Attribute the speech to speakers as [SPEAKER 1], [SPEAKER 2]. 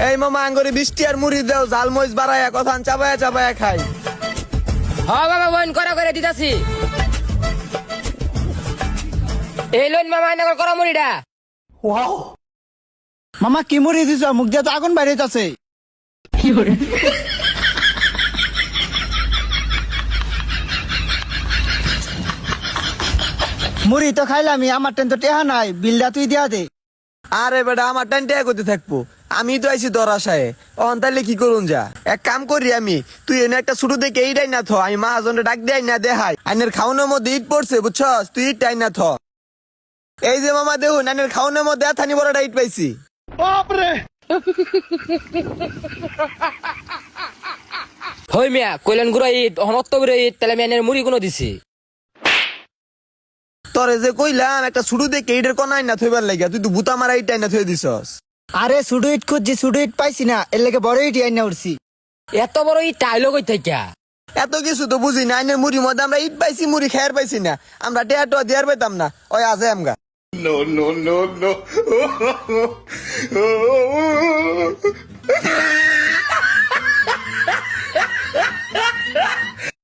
[SPEAKER 1] এই মামা আঙ্গুরি বৃষ্টি আর মুড়ি দেও, জাল মরিচ বাড়ায়া কথা চাবায়া চাবায়া খাই।
[SPEAKER 2] হ্যাঁ বাবা বইন করে দিতাছি। এই লোন মামা এনে করা মুড়িটা।
[SPEAKER 3] মামা কি মুড়ি দিছ, মুখ দিয়ে তো আগুন বাইরে আছে। মুড়ি তো খাইলামি, আমার টেন তো টেহা নাই, বিলটা তুই দিয়া দে।
[SPEAKER 1] আরে বেটা আমার টাইম টেয়া করতে থাকবো, আমি তো আইছি তোর আশায়। অন তাইলে কি করুন যা, এক কাম করি আমি, তুই এনে একটা ছোট দেখে এইটাই না থ, আমি মাহাজনটা ডাক দেয় না দেখাই। আইনের খাওয়ানোর মধ্যে ইট পড়ছে বুঝছস, তুই ইটটাই না থ। এই যে মামা দেখুন আইনের খাওয়ানোর মধ্যে এথানি বড়টা ইট পাইছি।
[SPEAKER 2] হই মিয়া কইলেন গুড়া ঈদ অনত্ত করে ঈদ তাহলে আমি এনের মুড়ি কোনো দিছি।
[SPEAKER 1] তোরে যে কইলাম একটা ছোট দেখে ইটের কোনাই না থইবার লাগিয়া, তুই তো বুতা মারা ইটটাই না থই দিছস।
[SPEAKER 3] আরে সুডু ইট খুঁজছি, সুডু ইট পাইছি না, এর লেগে বড় ইট আইনা উঠছি।
[SPEAKER 2] এত বড় ঈদ টাইলো কই থেকে?
[SPEAKER 1] এত কিছু তো বুঝি না, আইনের মুড়ির মধ্যে আমরা ইট পাইছি, মুড়ি খায়ার পাইছি না, আমরা টেয়া টোয়া দিয়ার পাইতাম না। ওই আছে আমগা। No.